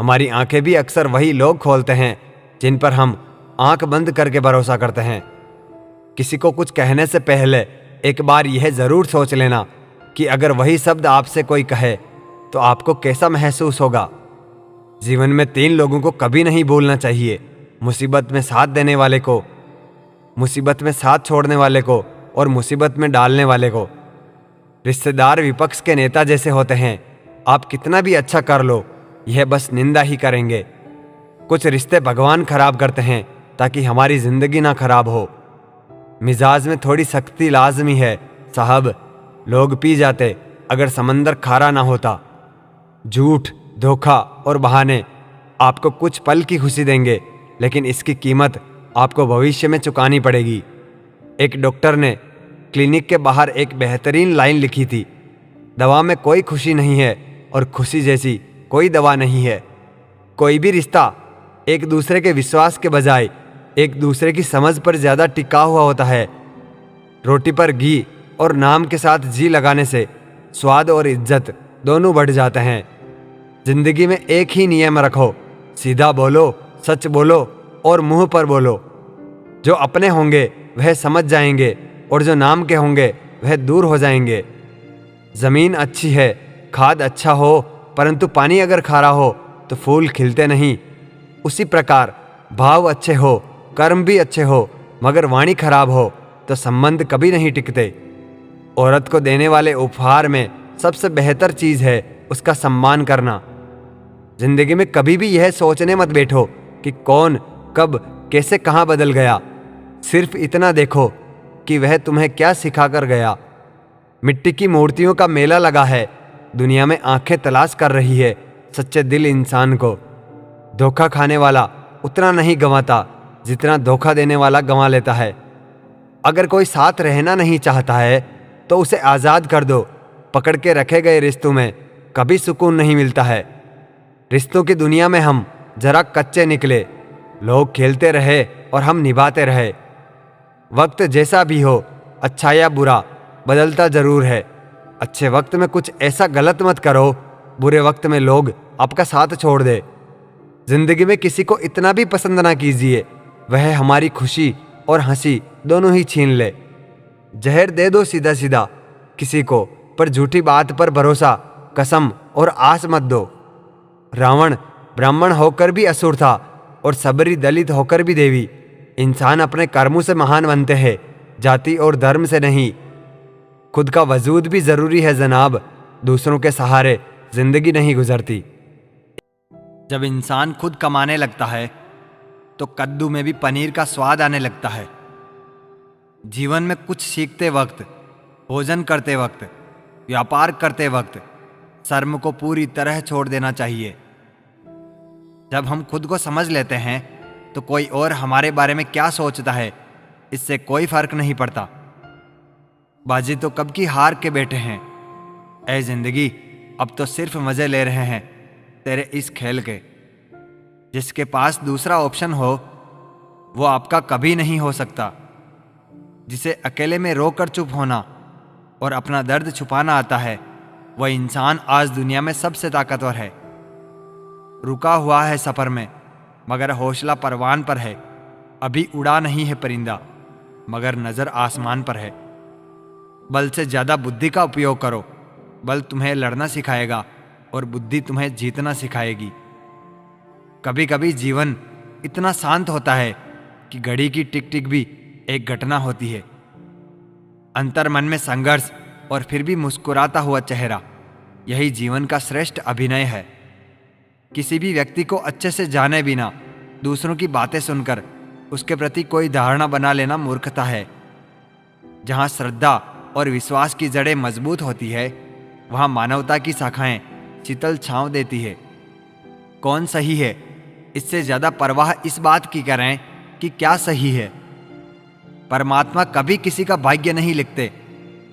हमारी आंखें भी अक्सर वही लोग खोलते हैं जिन पर हम आंख बंद करके भरोसा करते हैं। किसी को कुछ कहने से पहले एक बार यह जरूर सोच लेना कि अगर वही शब्द आपसे कोई कहे तो आपको कैसा महसूस होगा। जीवन में 3 लोगों को कभी नहीं भूलना चाहिए: मुसीबत में साथ देने वाले को, मुसीबत में साथ छोड़ने वाले को और मुसीबत में डालने वाले को। रिश्तेदार विपक्ष के नेता जैसे होते हैं, आप कितना भी अच्छा कर लो, यह बस निंदा ही करेंगे। कुछ रिश्ते भगवान खराब करते हैं ताकि हमारी जिंदगी ना खराब हो। मिजाज में थोड़ी सख्ती लाजमी है साहब, लोग पी जाते अगर समंदर खारा ना होता। झूठ, धोखा और बहाने आपको कुछ पल की खुशी देंगे, लेकिन इसकी कीमत आपको भविष्य में चुकानी पड़ेगी। एक डॉक्टर ने क्लिनिक के बाहर एक बेहतरीन लाइन लिखी थी: दवा में कोई खुशी नहीं है और खुशी जैसी कोई दवा नहीं है। कोई भी रिश्ता एक दूसरे के विश्वास के बजाय एक दूसरे की समझ पर ज्यादा टिका हुआ होता है। रोटी पर घी और नाम के साथ जी लगाने से स्वाद और इज्जत दोनों बढ़ जाते हैं। जिंदगी में एक ही नियम रखो: सीधा बोलो, सच बोलो और मुंह पर बोलो। जो अपने होंगे वह समझ जाएंगे और जो नाम के होंगे वह दूर हो जाएंगे। जमीन अच्छी है, खाद अच्छा हो, परंतु पानी अगर खारा हो तो फूल खिलते नहीं। उसी प्रकार भाव अच्छे हो, कर्म भी अच्छे हो, मगर वाणी खराब हो तो संबंध कभी नहीं टिकते। औरत को देने वाले उपहार में सबसे बेहतर चीज है उसका सम्मान करना। जिंदगी में कभी भी यह सोचने मत बैठो कि कौन कब कैसे कहां बदल गया। सिर्फ इतना देखो कि वह तुम्हें क्या सिखा कर गया। मिट्टी की मूर्तियों का मेला लगा है, दुनिया में आंखें तलाश कर रही है सच्चे दिल इंसान को। धोखा खाने वाला उतना नहीं गंवाता जितना धोखा देने वाला गंवा लेता है। अगर कोई साथ रहना नहीं चाहता है तो उसे आज़ाद कर दो। पकड़ के रखे गए रिश्तों में कभी सुकून नहीं मिलता है। रिश्तों की दुनिया में हम जरा कच्चे निकले। लोग खेलते रहे और हम निभाते रहे। वक्त जैसा भी हो, अच्छा या बुरा, बदलता जरूर है। अच्छे वक्त में कुछ ऐसा गलत मत करो, बुरे वक्त में लोग आपका साथ छोड़ दे। जिंदगी में किसी को इतना भी पसंद ना कीजिए वह हमारी खुशी और हंसी दोनों ही छीन ले। जहर दे दो सीधा सीधा किसी को, पर झूठी बात पर भरोसा, कसम और आस मत दो। रावण ब्राह्मण होकर भी असुर था और सबरी दलित होकर भी देवी। इंसान अपने कर्मों से महान बनते हैं, जाति और धर्म से नहीं। खुद का वजूद भी जरूरी है जनाब, दूसरों के सहारे जिंदगी नहीं गुजरती। जब इंसान खुद कमाने लगता है तो कद्दू में भी पनीर का स्वाद आने लगता है। जीवन में कुछ सीखते वक्त, भोजन करते वक्त, व्यापार करते वक्त शर्म को पूरी तरह छोड़ देना चाहिए। जब हम खुद को समझ लेते हैं तो कोई और हमारे बारे में क्या सोचता है इससे कोई फर्क नहीं पड़ता। बाजी तो कब की हार के बैठे हैं। ऐ जिंदगी, अब तो सिर्फ मजे ले रहे हैं तेरे इस खेल के। जिसके पास दूसरा ऑप्शन हो वो आपका कभी नहीं हो सकता। जिसे अकेले में रोकर चुप होना और अपना दर्द छुपाना आता है, वह इंसान आज दुनिया में सबसे ताकतवर है। रुका हुआ है सफर में मगर हौसला परवान पर है। अभी उड़ा नहीं है परिंदा मगर नजर आसमान पर है। बल से ज्यादा बुद्धि का उपयोग करो। बल तुम्हें लड़ना सिखाएगा और बुद्धि तुम्हें जीतना सिखाएगी। कभी कभी जीवन इतना शांत होता है कि घड़ी की टिक टिक भी एक घटना होती है। अंतर मन में संघर्ष और फिर भी मुस्कुराता हुआ चेहरा, यही जीवन का श्रेष्ठ अभिनय है। किसी भी व्यक्ति को अच्छे से जाने बिना दूसरों की बातें सुनकर उसके प्रति कोई धारणा बना लेना मूर्खता है। जहां श्रद्धा और विश्वास की जड़ें मजबूत होती है वहां मानवता की शाखाएं शीतल छांव देती है। कौन सही है इससे ज्यादा परवाह इस बात की करें कि क्या सही है। परमात्मा कभी किसी का भाग्य नहीं लिखते।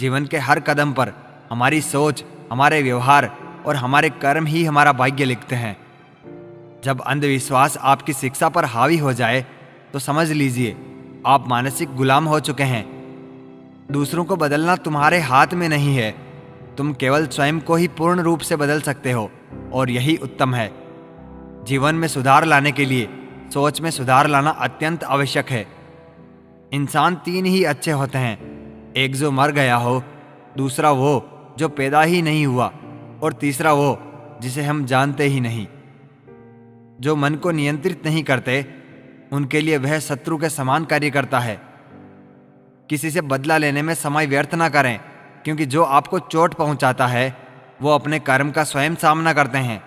जीवन के हर कदम पर हमारी सोच, हमारे व्यवहार और हमारे कर्म ही हमारा भाग्य लिखते हैं। जब अंधविश्वास आपकी शिक्षा पर हावी हो जाए तो समझ लीजिए आप मानसिक गुलाम हो चुके हैं। दूसरों को बदलना तुम्हारे हाथ में नहीं है। तुम केवल स्वयं को ही पूर्ण रूप से बदल सकते हो और यही उत्तम है। जीवन में सुधार लाने के लिए सोच में सुधार लाना अत्यंत आवश्यक है। इंसान तीन ही अच्छे होते हैं, एक जो मर गया हो, दूसरा वो जो पैदा ही नहीं हुआ, और तीसरा वो जिसे हम जानते ही नहीं। जो मन को नियंत्रित नहीं करते उनके लिए वह शत्रु के समान कार्य करता है। किसी से बदला लेने में समय व्यर्थ ना करें, क्योंकि जो आपको चोट पहुंचाता है वो अपने कर्म का स्वयं सामना करते हैं।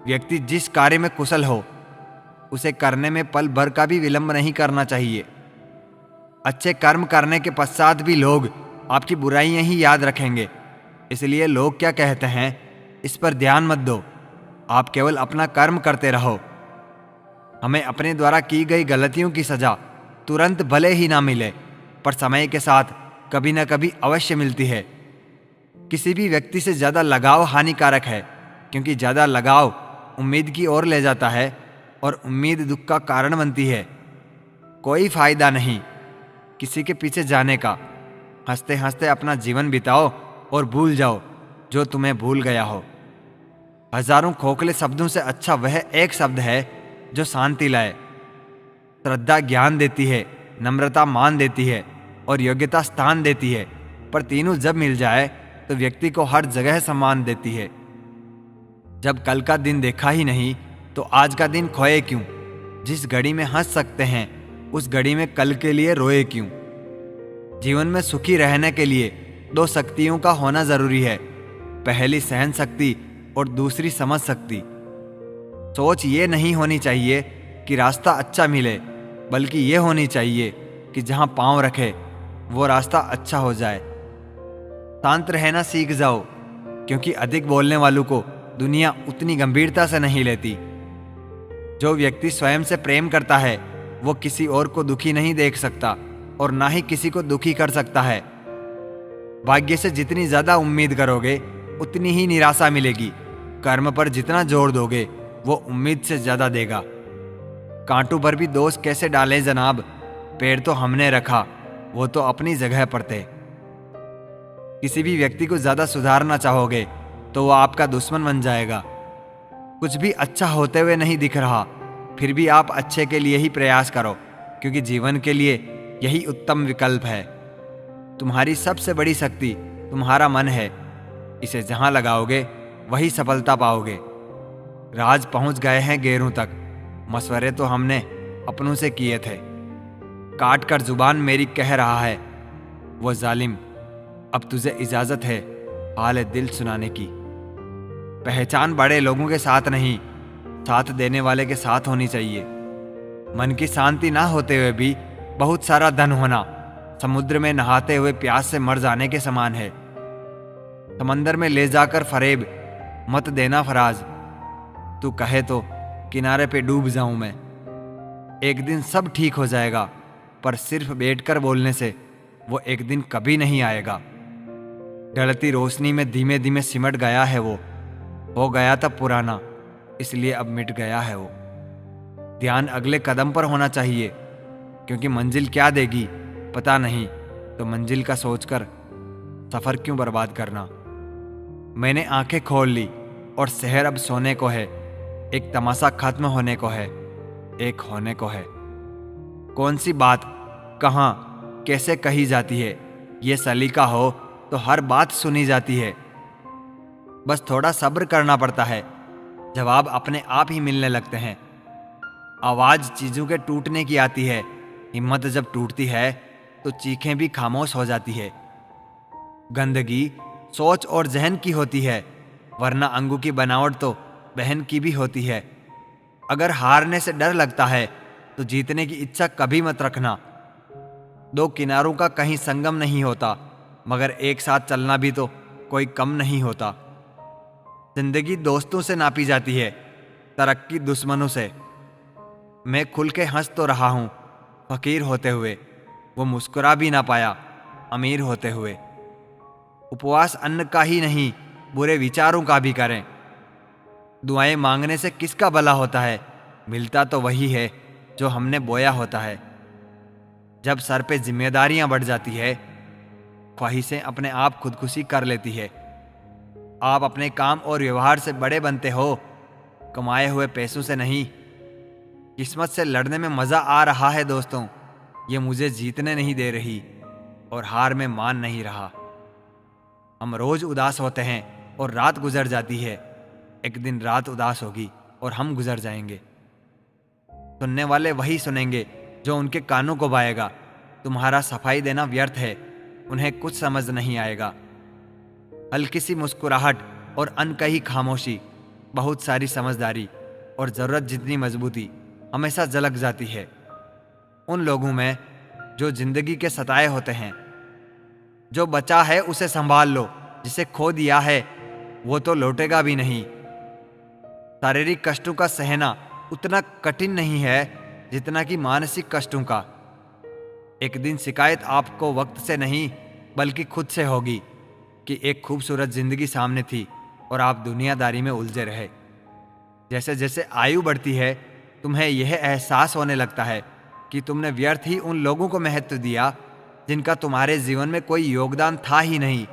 व्यक्ति जिस कार्य में कुशल हो उसे करने में पल भर का भी विलंब नहीं करना चाहिए। अच्छे कर्म करने के पश्चात भी लोग आपकी बुराइयां ही याद रखेंगे, इसलिए लोग क्या कहते हैं इस पर ध्यान मत दो। आप केवल अपना कर्म करते रहो। हमें अपने द्वारा की गई गलतियों की सजा तुरंत भले ही ना मिले, पर समय के साथ कभी ना कभी अवश्य मिलती है। किसी भी व्यक्ति से ज़्यादा लगाव हानिकारक है, क्योंकि ज़्यादा लगाव उम्मीद की ओर ले जाता है और उम्मीद दुख का कारण बनती है। कोई फायदा नहीं किसी के पीछे जाने का। हंसते हंसते अपना जीवन बिताओ और भूल जाओ जो तुम्हें भूल गया हो। हजारों खोखले शब्दों से अच्छा वह एक शब्द है जो शांति लाए। श्रद्धा ज्ञान देती है, नम्रता मान देती है और योग्यता स्थान देती है, पर तीनों जब मिल जाए तो व्यक्ति को हर जगह सम्मान देती है। जब कल का दिन देखा ही नहीं तो आज का दिन खोए क्यों? जिस घड़ी में हंस सकते हैं उस घड़ी में कल के लिए रोए क्यों? जीवन में सुखी रहने के लिए दो शक्तियों का होना जरूरी है, पहली सहन शक्ति और दूसरी समझ शक्ति। सोच ये नहीं होनी चाहिए कि रास्ता अच्छा मिले, बल्कि ये होनी चाहिए कि जहां पांव रखे वो रास्ता अच्छा हो जाए। शांत रहना सीख जाओ, क्योंकि अधिक बोलने वालों को दुनिया उतनी गंभीरता से नहीं लेती। जो व्यक्ति स्वयं से प्रेम करता है वो किसी और को दुखी नहीं देख सकता और ना ही किसी को दुखी कर सकता है। भाग्य से जितनी ज्यादा उम्मीद करोगे उतनी ही निराशा मिलेगी। कर्म पर जितना जोर दोगे वो उम्मीद से ज्यादा देगा। कांटों पर भी दोष कैसे डालें जनाब? पेड़ तो हमने रखा, वो तो अपनी जगह पर थे। किसी भी व्यक्ति को ज्यादा सुधारना चाहोगे तो वो आपका दुश्मन बन जाएगा। कुछ भी अच्छा होते हुए नहीं दिख रहा, फिर भी आप अच्छे के लिए ही प्रयास करो, क्योंकि जीवन के लिए यही उत्तम विकल्प है। तुम्हारी सबसे बड़ी शक्ति तुम्हारा मन है। इसे जहां लगाओगे वही सफलता पाओगे। राज पहुंच गए हैं गैरों तक, मशवरे तो हमने अपनों से किए थे। काट कर जुबान मेरी कह रहा है वो जालिम, अब तुझे इजाजत है हाल दिल सुनाने की। पहचान बड़े लोगों के साथ नहीं, साथ देने वाले के साथ होनी चाहिए। मन की शांति ना होते हुए भी बहुत सारा धन होना समुद्र में नहाते हुए प्यास से मर जाने के समान है। समंदर में ले जाकर फरेब मत देना फराज, तू कहे तो किनारे पे डूब जाऊं मैं। एक दिन सब ठीक हो जाएगा, पर सिर्फ बैठकर बोलने से वो एक दिन कभी नहीं आएगा। ढलती रोशनी में धीमे धीमे सिमट गया है वो, हो गया था पुराना इसलिए अब मिट गया है वो। ध्यान अगले कदम पर होना चाहिए, क्योंकि मंजिल क्या देगी पता नहीं, तो मंजिल का सोचकर सफर क्यों बर्बाद करना। मैंने आंखें खोल ली और शहर अब सोने को है। एक तमाशा खत्म होने को है, एक होने को है। कौन सी बात कहाँ कैसे कही जाती है, ये सलीका हो तो हर बात सुनी जाती है। बस थोड़ा सब्र करना पड़ता है, जवाब अपने आप ही मिलने लगते हैं। आवाज चीजों के टूटने की आती है, हिम्मत जब टूटती है तो चीखें भी खामोश हो जाती है। गंदगी सोच और जहन की होती है, वरना अंगों की बनावट तो बहन की भी होती है। अगर हारने से डर लगता है तो जीतने की इच्छा कभी मत रखना। दो किनारों का कहीं संगम नहीं होता, मगर एक साथ चलना भी तो कोई कम नहीं होता। जिंदगी दोस्तों से नापी जाती है, तरक्की दुश्मनों से। मैं खुल के हंस तो रहा हूं फकीर होते हुए, वो मुस्कुरा भी ना पाया अमीर होते हुए। उपवास अन्न का ही नहीं बुरे विचारों का भी करें। दुआएं मांगने से किसका भला होता है? मिलता तो वही है जो हमने बोया होता है। जब सर पे जिम्मेदारियां बढ़ जाती है, ख्वाहिशें अपने आप खुदकुशी कर लेती है। आप अपने काम और व्यवहार से बड़े बनते हो, कमाए हुए पैसों से नहीं, किस्मत से लड़ने में मजा आ रहा है दोस्तों। ये मुझे जीतने नहीं दे रही और हार में मान नहीं रहा। हम रोज उदास होते हैं और रात गुजर जाती है। एक दिन रात उदास होगी और हम गुजर जाएंगे। सुनने वाले वही सुनेंगे जो उनके कानों को भाएगा। तुम्हारा सफाई देना व्यर्थ है, उन्हें कुछ समझ नहीं आएगा। हल्की सी मुस्कुराहट और अनकही खामोशी, बहुत सारी समझदारी और जरूरत जितनी मजबूती हमेशा झलक जाती है उन लोगों में जो जिंदगी के सताए होते हैं। जो बचा है उसे संभाल लो, जिसे खो दिया है वो तो लौटेगा भी नहीं। शारीरिक कष्टों का सहना उतना कठिन नहीं है जितना कि मानसिक कष्टों का। एक दिन शिकायत आपको वक्त से नहीं बल्कि खुद से होगी कि एक खूबसूरत जिंदगी सामने थी और आप दुनियादारी में उलझे रहे। जैसे जैसे आयु बढ़ती है तुम्हें यह एहसास होने लगता है कि तुमने व्यर्थ ही उन लोगों को महत्व दिया जिनका तुम्हारे जीवन में कोई योगदान था ही नहीं।